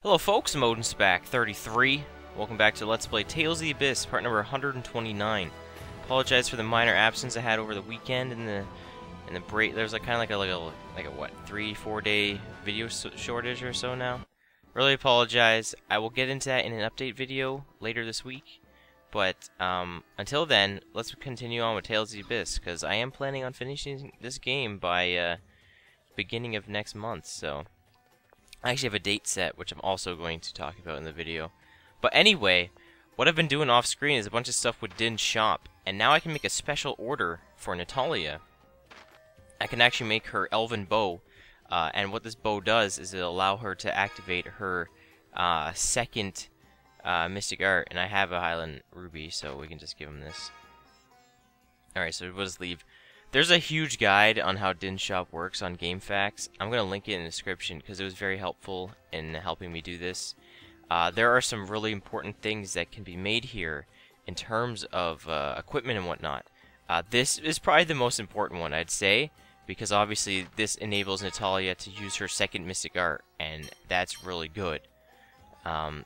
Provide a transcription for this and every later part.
Hello folks, Modin's back, 33. Welcome back to Let's Play Tales of the Abyss, part number 129. Apologize for the minor absence I had over the weekend and the break. There's like kind of like a what, 3-4 day video shortage or so now. Really apologize. I will get into that in an update video later this week. But until then, let's continue on with Tales of the Abyss, because I am planning on finishing this game by beginning of next month. So I actually have a date set, which I'm also going to talk about in the video. But anyway, what I've been doing off screen is a bunch of stuff with Din's shop, and now I can make a special order for Natalia. I can actually make her Elven Bow, and what this bow does is it'll allow her to activate her second Mystic Art, and I have a Highland Ruby, so we can just give him this. Alright, so we'll just leave. There's a huge guide on how Din's shop works on GameFAQs. I'm going to link it in the description because it was very helpful in helping me do this. There are some really important things that can be made here in terms of equipment and whatnot. This is probably the most important one, I'd say, because obviously this enables Natalia to use her second Mystic Art, and that's really good.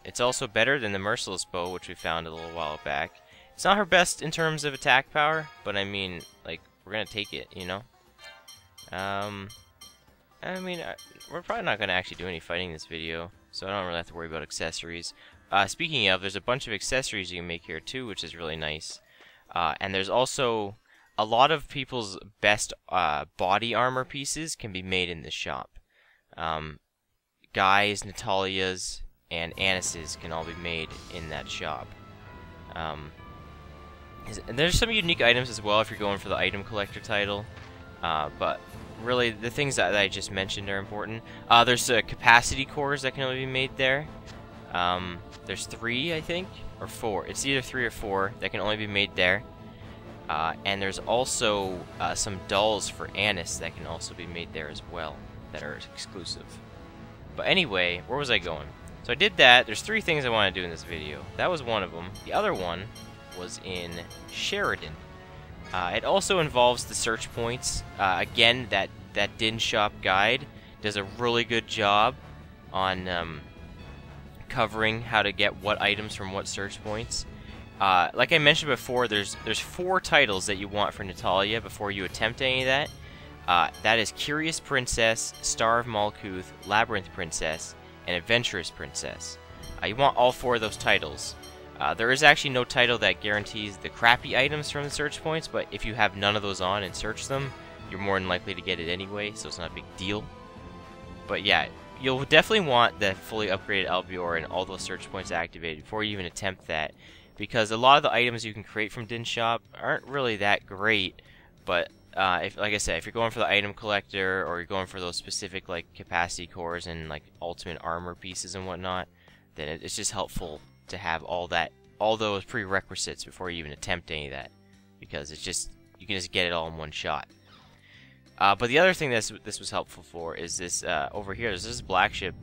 It's also better than the Merciless Bow, which we found a little while back. It's not her best in terms of attack power, but I mean, like, we're gonna take it, you know? I mean, we're probably not gonna actually do any fighting in this video, so I don't really have to worry about accessories. Speaking of, there's a bunch of accessories you can make here too, which is really nice. And there's also a lot of people's best body armor pieces can be made in this shop. Guy's, Natalia's, and Annis's can all be made in that shop. And there's some unique items as well if you're going for the item collector title, but really the things that I just mentioned are important. There's capacity cores that can only be made there. There's 3, I think, or 4. It's either 3 or 4 that can only be made there. And there's also some dolls for Annis that can also be made there as well, that are exclusive. But anyway, where was I going? So I did that. There's 3 things I want to do in this video. That was one of them. The other one was in Sheridan. It also involves the search points. Again, that Din shop guide does a really good job on covering how to get what items from what search points. Like I mentioned before, there's 4 titles that you want for Natalia before you attempt any of that. That is Curious Princess, Star of Malkuth, Labyrinth Princess, and Adventurous Princess. You want all 4 of those titles. There is actually no title that guarantees the crappy items from the search points, but if you have none of those on and search them, you're more than likely to get it anyway, so it's not a big deal. But yeah, you'll definitely want the fully upgraded Albior and all those search points activated before you even attempt that, because a lot of the items you can create from Din's shop aren't really that great, but like I said, if you're going for the item collector, or you're going for those specific like capacity cores and like ultimate armor pieces and whatnot, then it's just helpful to have all those prerequisites before you even attempt any of that, because it's just, you can just get it all in one shot. But the other thing this was helpful for is this over here. There's this Blacksmith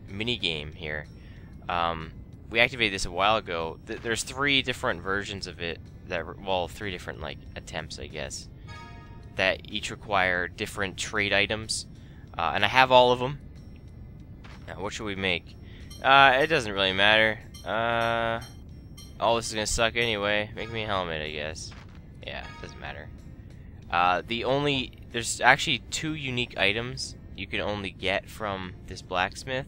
mini game here. We activated this a while ago. There's 3 different versions of it that, well, 3 different like attempts, I guess, that each require different trade items, and I have all of them. Now, what should we make? It doesn't really matter. All this is gonna suck anyway. Make me a helmet, I guess. Yeah, it doesn't matter. There's actually 2 unique items you can only get from this blacksmith.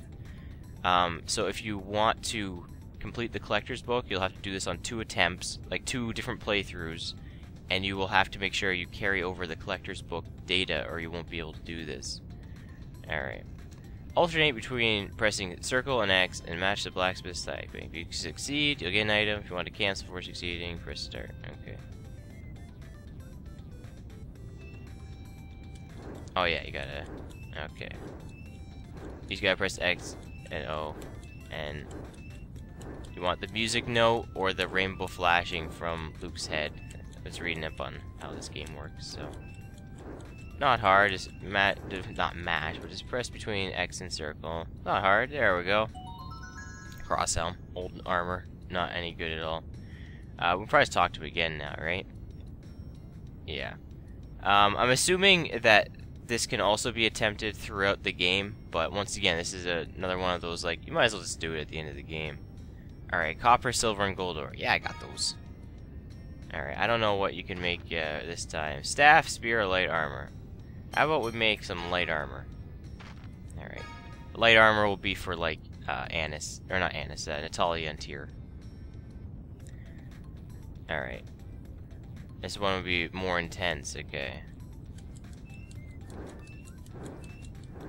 So if you want to complete the collector's book, you'll have to do this on 2 attempts, like 2 different playthroughs, and you will have to make sure you carry over the collector's book data, or you won't be able to do this. Alright. Alternate between pressing circle and X and match the blacksmith's type. If you succeed, you'll get an item. If you want to cancel before succeeding, press start. Okay. Oh yeah, you gotta... Okay. You just gotta press X and O. And you want the music note or the rainbow flashing from Luke's head. I was reading up on how this game works, so... Not hard, just not mash, but just press between X and circle. Not hard, there we go. Cross helm, old armor, not any good at all. We'll probably talk to it again now, right? Yeah. I'm assuming that this can also be attempted throughout the game, but once again, this is another one of those, like, you might as well just do it at the end of the game. Alright, copper, silver, and gold ore. Yeah, I got those. Alright, I don't know what you can make this time. Staff, spear, or light armor. How about we make some light armor? Alright. Light armor will be for, like, Annis. Or not Annis, Natalia and Tyr. Alright. This one will be more intense, okay.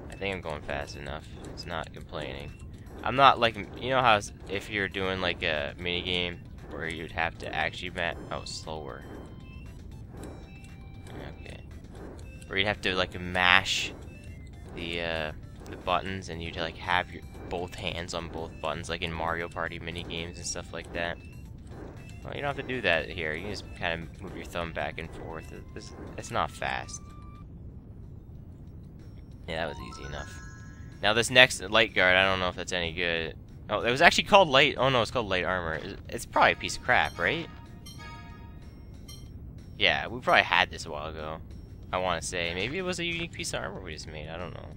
I think I'm going fast enough. It's not complaining. I'm not like, you know how if you're doing like a mini game where you'd have to actually slower. Okay. Where you'd have to like mash the buttons, and you'd like have your both hands on both buttons, like in Mario Party mini games and stuff like that. Well, you don't have to do that here. You can just kind of move your thumb back and forth. It's not fast. Yeah, that was easy enough. Now this next light guard, I don't know if that's any good. Oh, it was actually called light. Oh no, it's called light armor. It's probably a piece of crap, right? Yeah, we probably had this a while ago. I want to say maybe it was a unique piece of armor we just made. I don't know.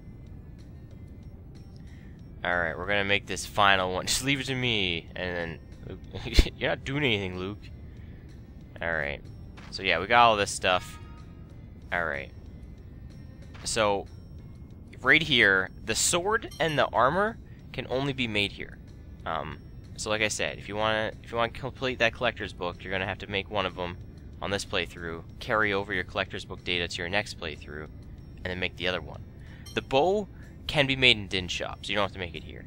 All right, we're gonna make this final one. Just leave it to me, and then you're not doing anything, Luke. All right. So yeah, we got all this stuff. All right. So right here, the sword and the armor can only be made here. So like I said, if you want to complete that collector's book, you're gonna have to make one of them on this playthrough, carry over your collector's book data to your next playthrough, and then make the other one. The bow can be made in Din Shop, so you don't have to make it here.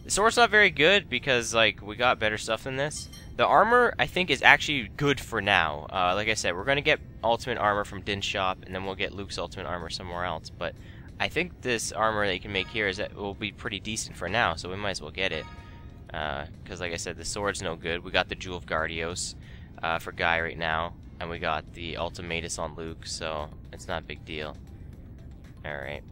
The sword's not very good because like we got better stuff than this. The armor I think is actually good for now. Like I said, we're gonna get ultimate armor from Din Shop, and then we'll get Luke's ultimate armor somewhere else. But I think this armor that you can make here will be pretty decent for now, so we might as well get it. Because like I said, the sword's no good. We got the Jewel of Guardios for Guy right now, and we got the Ultimatus on Luke, so it's not a big deal. Alright.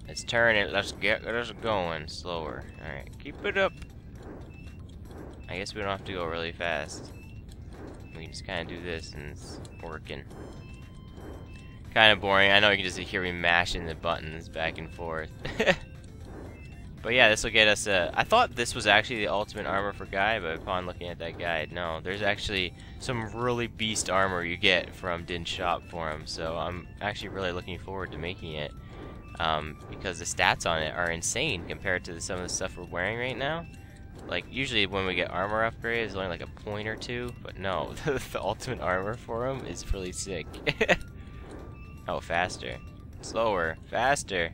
Let's turn it, let's get us going slower. Alright, keep it up. I guess we don't have to go really fast. We can just kind of do this and it's working. Kind of boring. I know you can just hear me mashing the buttons back and forth. But yeah, this will get us I thought this was actually the ultimate armor for Guy, but upon looking at that guide, no. There's actually some really beast armor you get from Din Shop for him, so I'm actually really looking forward to making it. Because the stats on it are insane compared to some of the stuff we're wearing right now. Like, usually when we get armor upgrade, it's only like a point or two, but no, the ultimate armor for him is really sick. Oh, faster. Slower. Faster.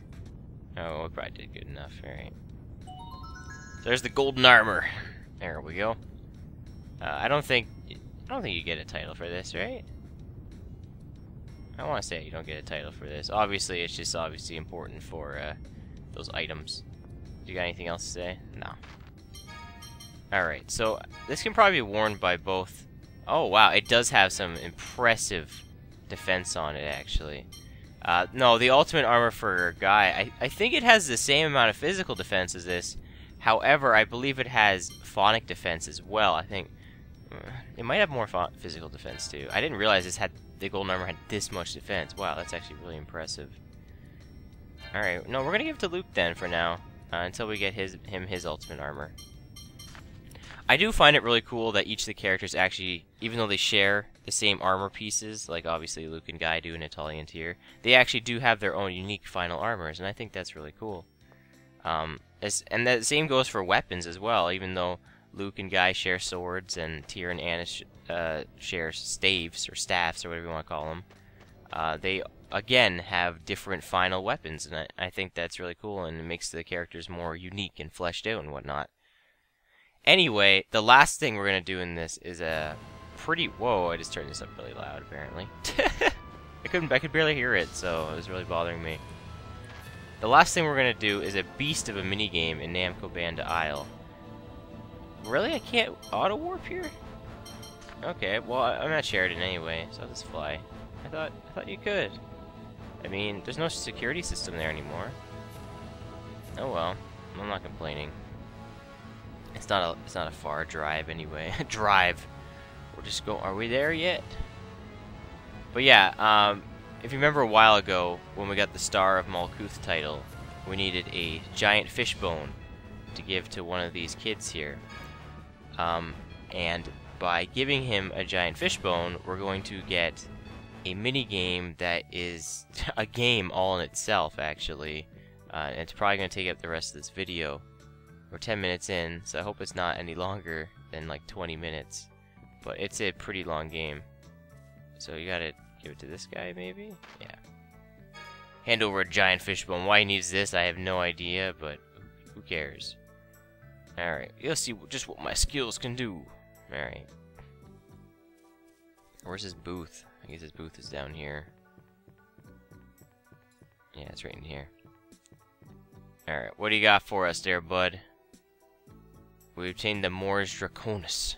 Oh, we probably did good enough. Alright. There's the golden armor. There we go. I don't think you get a title for this, right? I want to say you don't get a title for this. Obviously, it's just obviously important for those items. Do you got anything else to say? No. Alright, so this can probably be worn by both. Oh, wow, it does have some impressive defense on it, actually. No, the ultimate armor for Guy, I think it has the same amount of physical defense as this. However, I believe it has phonic defense as well. I think it might have more physical defense, too. I didn't realize the golden armor had this much defense. Wow, that's actually really impressive. Alright, no, we're gonna give it to Luke then for now, until we get him his ultimate armor. I do find it really cool that each of the characters actually, even though they share the same armor pieces, like obviously Luke and Guy do and Natalia and Tyr, they actually do have their own unique final armors, and I think that's really cool. And the same goes for weapons as well, even though Luke and Guy share swords and Tyr and Annis share staves or staffs or whatever you want to call them. They again have different final weapons, and I think that's really cool, and it makes the characters more unique and fleshed out and whatnot. Anyway, the last thing we're gonna do in this is a pretty. Whoa! I just turned this up really loud. Apparently, I could barely hear it, so it was really bothering me. The last thing we're gonna do is a beast of a mini game in Namco Banda Isle. Really, I can't auto warp here? Okay, well I'm at Sheridan anyway, so I'll just fly. I thought you could. I mean, there's no security system there anymore. Oh well, I'm not complaining. It's not a far drive anyway. Drive. We're just going. Are we there yet? But yeah, if you remember a while ago, when we got the Star of Malkuth title, we needed a giant fishbone to give to one of these kids here. And by giving him a giant fishbone, we're going to get a mini game that is a game all in itself, actually. And it's probably going to take up the rest of this video. We're 10 minutes in, so I hope it's not any longer than like 20 minutes. But it's a pretty long game. So you gotta give it to this guy, maybe? Yeah. Hand over a giant fishbone. Why he needs this, I have no idea, but who cares? Alright, you'll see just what my skills can do. Alright. Where's his booth? I guess his booth is down here. Yeah, it's right in here. Alright, what do you got for us there, bud? We obtained the Mors Draconis.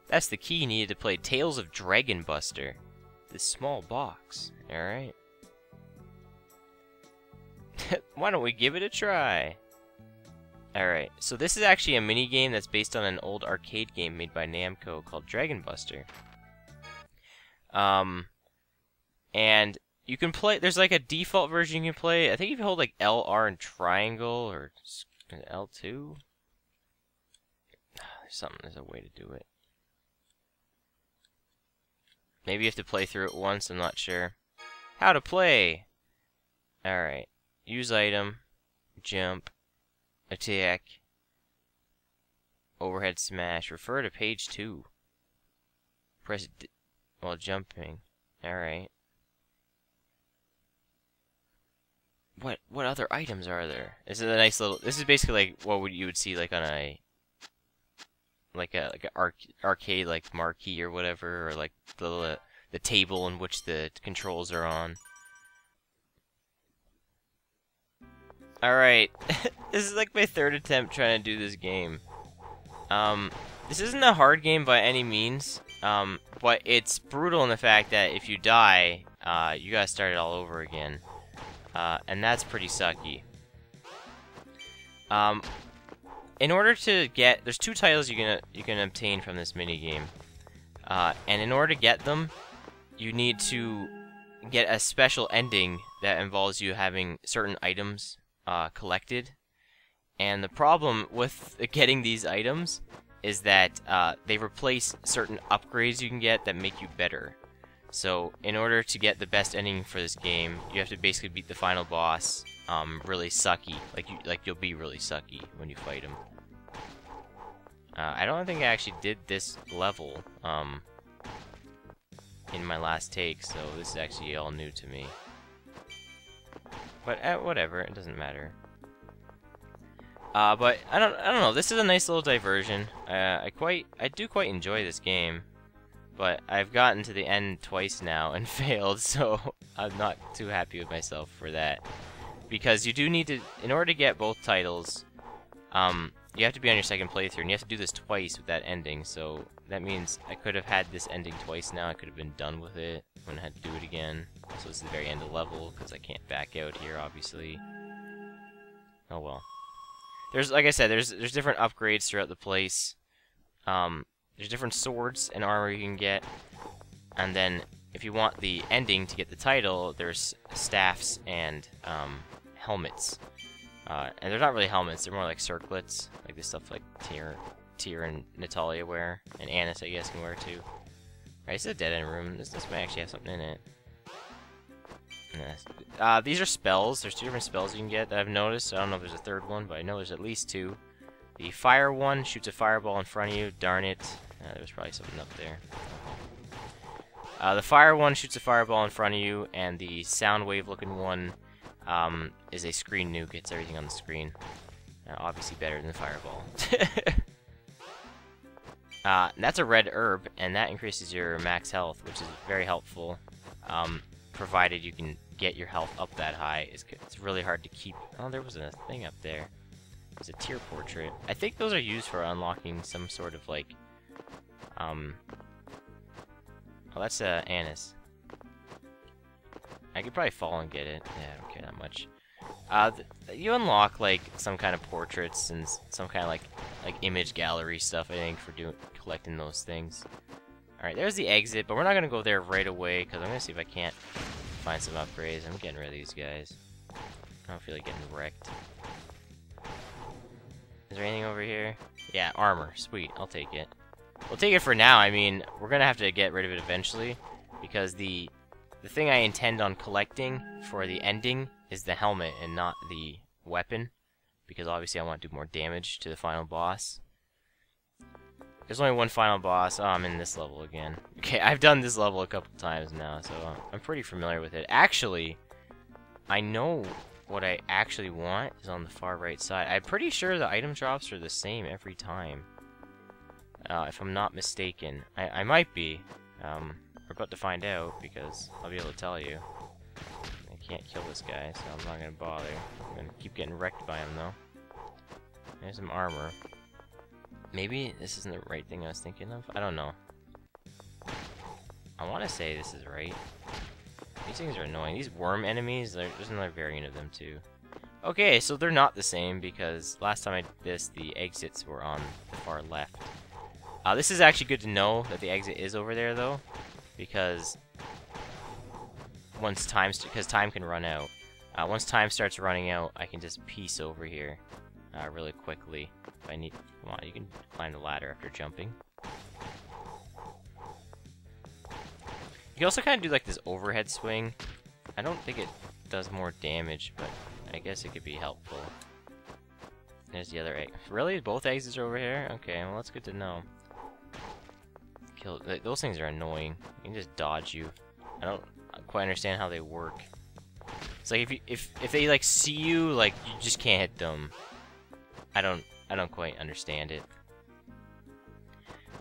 That's the key needed to play Tales of Dragon Buster. This small box. Alright. Why don't we give it a try? Alright, so this is actually a mini game that's based on an old arcade game made by Namco called Dragon Buster. And you can play, there's like a default version you can play. I think if you hold like L, R, and triangle, or L2. There's a way to do it. Maybe you have to play through it once, I'm not sure. How to play! Alright. Use item. Jump. Attack. Overhead smash. Refer to page 2. Press D while jumping. Alright. What other items are there? This is a nice little... This is basically like what you would see like on a... Like a arcade like marquee or whatever, or like the table in which the controls are on. Alright, this is like my third attempt trying to do this game. This isn't a hard game by any means, but it's brutal in the fact that if you die, you gotta start it all over again. And that's pretty sucky. In order to get, there's 2 titles you can obtain from this minigame. And in order to get them, you need to get a special ending that involves you having certain items collected. And the problem with getting these items is that they replace certain upgrades you can get that make you better. So in order to get the best ending for this game, you have to basically beat the final boss really sucky. Like you'll be really sucky when you fight him. I don't think I actually did this level in my last take, so this is actually all new to me. But whatever, it doesn't matter. But I don't know. This is a nice little diversion. I do quite enjoy this game, but I've gotten to the end twice now and failed, so I'm not too happy with myself for that. Because you do need to, in order to get both titles, you have to be on your second playthrough, and you have to do this twice with that ending, so that means I could have had this ending twice now. I could have been done with it when I had to do it again. So this is the very end of the level, because I can't back out here, obviously. Oh well. There's, like I said, there's different upgrades throughout the place. There's different swords and armor you can get, and then if you want the ending to get the title, there's staffs and helmets. And they're not really helmets, they're more like circlets, like this stuff like Tyr and Natalia wear, and Annis I guess can wear too. Alright, this is a dead-end room. This might actually have something in it. Yes. These are spells. There's 2 different spells you can get that I've noticed. I don't know if there's a third one, but I know there's at least 2. The fire one shoots a fireball in front of you. Darn it. There was probably something up there. The fire one shoots a fireball in front of you, and the sound wave looking one is a screen nuke. Hits everything on the screen. Obviously better than the fireball. That's a red herb, and that increases your max health, which is very helpful. Provided you can get your health up that high. It's really hard to keep... Oh, there was a thing up there. There's a Tyr portrait. I think those are used for unlocking some sort of, like... Oh, that's Annis. I could probably fall and get it. Yeah, I don't care that much. You unlock, like, some kind of portraits and some kind of, like image gallery stuff, I think, for collecting those things. Alright, there's the exit, but we're not going to go there right away, because I'm going to see if I can't find some upgrades. I'm getting rid of these guys. I don't feel like getting wrecked. Is there anything over here? Yeah, armor. Sweet, I'll take it. We'll take it for now. I mean, we're gonna have to get rid of it eventually, because the thing I intend on collecting for the ending is the helmet and not the weapon, because obviously I want to do more damage to the final boss. There's only one final boss. Oh, I'm in this level again. Okay, I've done this level a couple times now, so I'm pretty familiar with it. Actually, I know what I actually want is on the far right side. I'm pretty sure the item drops are the same every time. If I'm not mistaken. I might be. We're about to find out, because I'll be able to tell you. I can't kill this guy, so I'm not gonna bother. I'm gonna keep getting wrecked by him, though. There's some armor. Maybe this isn't the right thing I was thinking of? I don't know. I want to say this is right. These things are annoying. These worm enemies, there's another variant of them too. Okay, so they're not the same, because last time I did this, the exits were on the far left. This is actually good to know that the exit is over there, though, because time can run out. Once time starts running out, I can just piece over here really quickly. If I need, come on, you can climb the ladder after jumping. You can also kind of do like this overhead swing. I don't think it does more damage, but I guess it could be helpful. There's the other egg. Really? Both exits are over here? Okay, well that's good to know. Those things are annoying. You can just dodge you. I don't quite understand how they work. It's like if they like see you, like you just can't hit them. I don't quite understand it.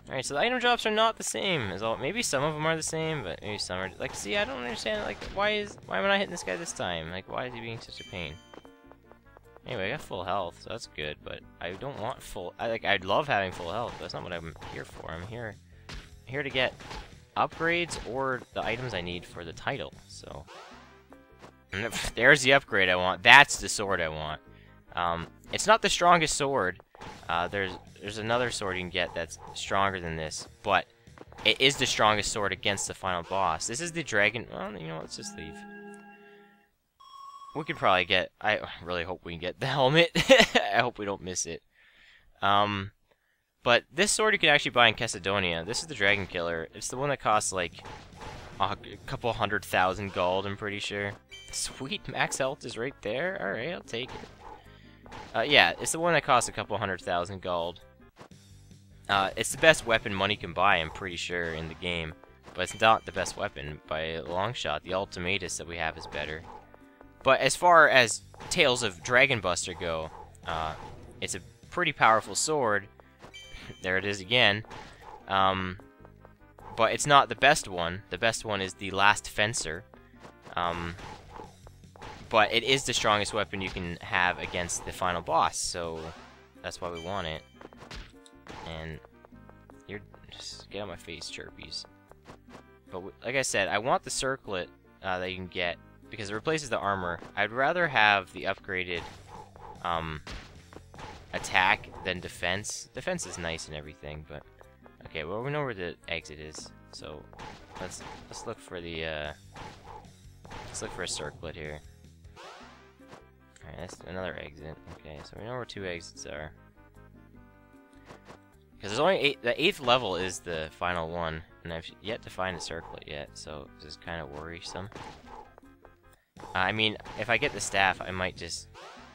Alright, so the item drops are not the same as all. Maybe some of them are the same, but maybe some are like. See, I don't understand. Like, why am I not hitting this guy this time? Like, why is he being such a pain? Anyway, I got full health, so that's good. But I don't want full. I'd love having full health, but that's not what I'm here for. I'm here to get upgrades or the items I need for the title. So there's the upgrade I want. That's the sword I want. It's not the strongest sword. There's another sword you can get that's stronger than this, but it is the strongest sword against the final boss. This is the dragon. Well, you know what, let's just leave. We could probably get. I really hope we can get the helmet. I hope we don't miss it. But this sword you can actually buy in Caledonia. This is the Dragon Killer. It's the one that costs like a couple 100,000 gold, I'm pretty sure. Sweet, max health is right there. Alright, I'll take it. Yeah, it's the one that costs a couple 100,000 gold. It's the best weapon money can buy, I'm pretty sure, in the game. But it's not the best weapon by a long shot. The Ultimatus that we have is better. But as far as Tales of Dragon Buster go, it's a pretty powerful sword. There it is again. But it's not the best one. The best one is the Last Fencer. But it is the strongest weapon you can have against the final boss, so that's why we want it. And you're just get out of my face, chirpies. But like I said, I want the circlet that you can get because it replaces the armor. I'd rather have the upgraded attack than defense. Defense is nice and everything, but okay. Well, we know where the exit is, so let's look for the let's look for a circlet here. Alright, that's another exit. Okay, so we know where two exits are. Because there's only the 8th level is the final one, and I've yet to find a circlet yet, so this is kind of worrisome. I mean, if I get the staff, I might just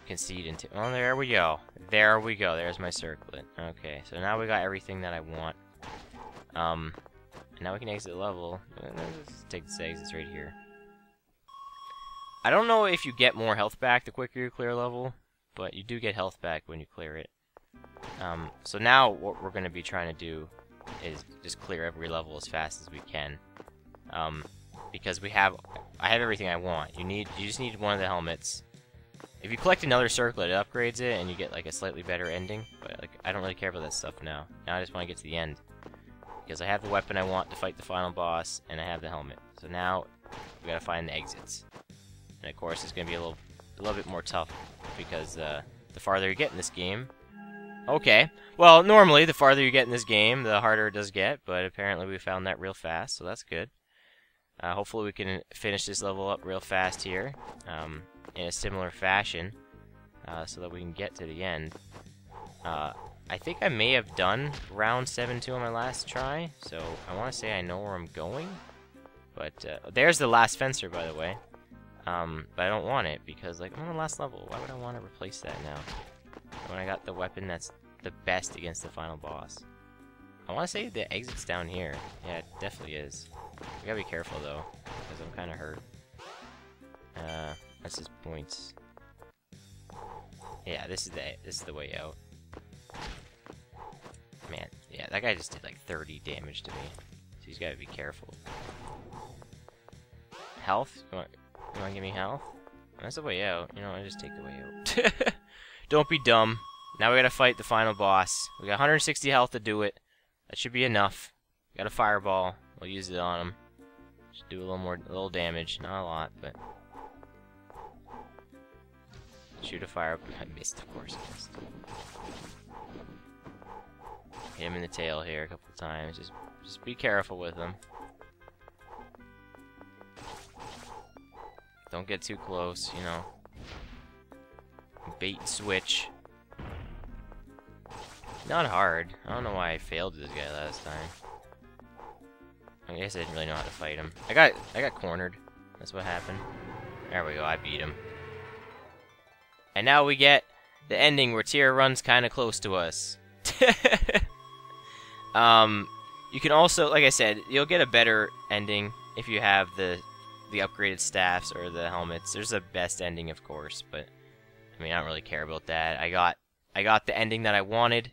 concede into. Oh, there we go. There we go. There's my circlet. Okay, so now we got everything that I want. Now we can exit the level. Let's take this exit right here. I don't know if you get more health back the quicker you clear a level, but you do get health back when you clear it. So now what we're going to be trying to do is just clear every level as fast as we can. Because I have everything I want. You just need one of the helmets. If you collect another circlet, it upgrades it, and you get like a slightly better ending. But like, I don't really care about that stuff now. Now I just want to get to the end. Because I have the weapon I want to fight the final boss, and I have the helmet. So now we gotta find the exits. And of course, it's gonna be a little bit more tough because the farther you get in this game. Okay, well, normally the farther you get in this game, the harder it does get. But apparently, we found that real fast, so that's good. Hopefully we can finish this level up real fast here, in a similar fashion, so that we can get to the end. I think I may have done round 7-2 on my last try, so I want to say I know where I'm going. But there's the last fencer, by the way. But I don't want it because, like, I'm on the last level. Why would I want to replace that now? When I got the weapon that's the best against the final boss. I want to say the exit's down here. Yeah, it definitely is. We gotta be careful though, because I'm kind of hurt. That's his points. Yeah, this is the way out. Man, yeah, that guy just did like 30 damage to me, so he's gotta be careful. Health? You want to give me health? That's the way out. You know, I just take the way out. Don't be dumb. Now we gotta fight the final boss. We got 160 health to do it. That should be enough. Got a fireball. We'll use it on him. Should do a little damage. Not a lot, but shoot a fire. I missed, of course. I missed. Hit him in the tail here a couple times. Just be careful with him. Don't get too close, you know. Bait and switch. Not hard. I don't know why I failed this guy last time. I guess I didn't really know how to fight him. I got cornered. That's what happened. There we go. I beat him. And now we get the ending where Tyr runs kind of close to us. You can also, like I said, you'll get a better ending if you have the upgraded staffs or the helmets. There's a best ending, of course, but I mean, I don't really care about that. I got the ending that I wanted.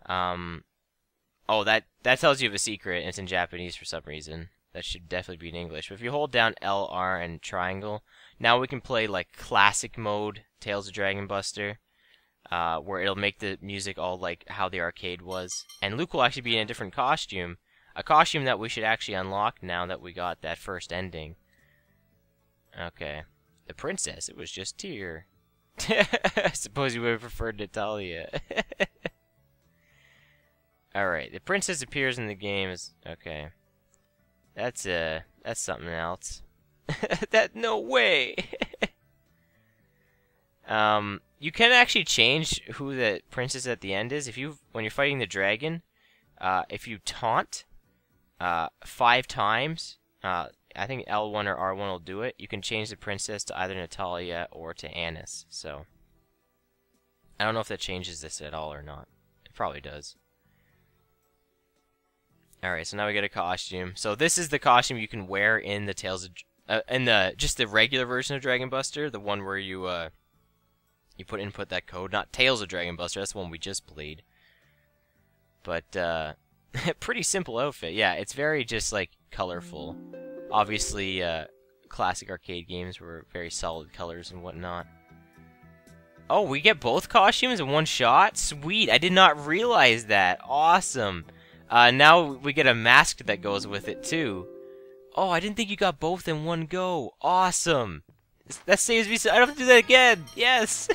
Oh, that tells you of a secret, and it's in Japanese for some reason. That should definitely be in English. But if you hold down L, R, and triangle, now we can play like classic mode Tales of Dragon Buster, where it'll make the music all like how the arcade was. And Luke will actually be in a different costume, a costume that we should actually unlock now that we got that first ending. Okay, the princess. It was just Tyr. I suppose you would have preferred Natalia. Alright, the princess appears in the game as... Okay. That's something else. No way! You can actually change who the princess at the end is. When you're fighting the dragon, if you taunt, 5 times, I think L1 or R1 will do it, you can change the princess to either Natalia or to Annis, so... I don't know if that changes this at all or not. It probably does. Alright, so now we get a costume. So this is the costume you can wear in the Tales of... just the regular version of Dragon Buster, the one where you input that code. Not Tales of Dragon Buster, that's the one we just played. But, pretty simple outfit. Yeah, it's very just, like, colorful. Obviously, classic arcade games were very solid colors and whatnot. Oh, we get both costumes in one shot? Sweet, I did not realize that. Awesome. Now we get a mask that goes with it, too. Oh, I didn't think you got both in one go. Awesome. That saves me, so I don't have to do that again. Yes.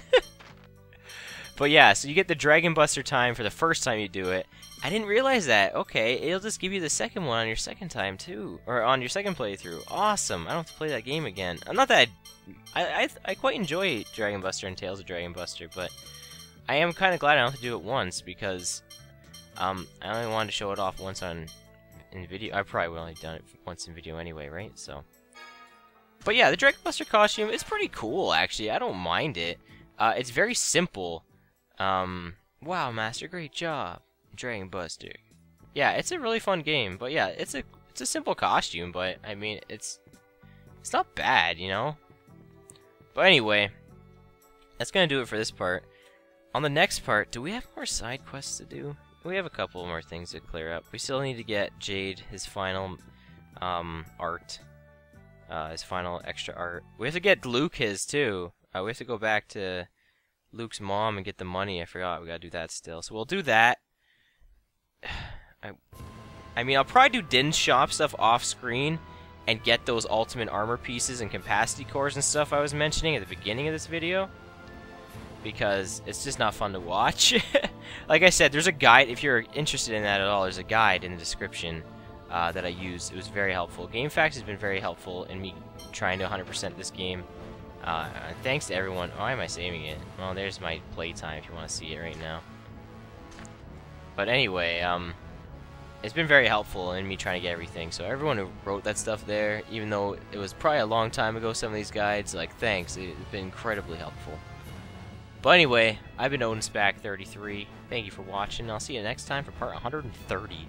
But yeah, so you get the Dragon Buster time for the first time you do it. I didn't realize that. Okay, it'll just give you the second one on your second time, too. Or on your second playthrough. Awesome. I don't have to play that game again. Not that I quite enjoy Dragon Buster and Tales of Dragon Buster, but I am kind of glad I don't have to do it once, because I only wanted to show it off once in video. I probably would have only done it once in video anyway, right? So, but yeah, the Dragon Buster costume is pretty cool, actually. I don't mind it. It's very simple. Wow, Master, great job. Dragon Buster. Yeah, it's a really fun game, but yeah, it's a simple costume, but I mean, it's not bad, you know? But anyway, that's gonna do it for this part. On the next part, do we have more side quests to do? We have a couple more things to clear up. We still need to get Jade his final art. His final extra art. We have to get Luke his too. We have to go back to Luke's mom and get the money. I forgot. We gotta do that still. So we'll do that. I mean, I'll probably do Din's shop stuff off screen and get those ultimate armor pieces and capacity cores and stuff I was mentioning at the beginning of this video, because it's just not fun to watch. Like I said, there's a guide. If you're interested in that at all, there's a guide in the description that I used. It was very helpful. GameFAQs has been very helpful in me trying to 100% this game. Thanks to everyone. Why am I saving it? Well, there's my playtime if you want to see it right now. But anyway, it's been very helpful in me trying to get everything. So everyone who wrote that stuff there, even though it was probably a long time ago, some of these guides, like, thanks. It's been incredibly helpful. But anyway, I've been OdinSpack33. Thank you for watching. I'll see you next time for part 130.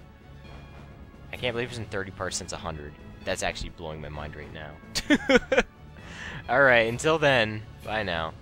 I can't believe it's in 30 parts since 100. That's actually blowing my mind right now. Alright, until then, bye now.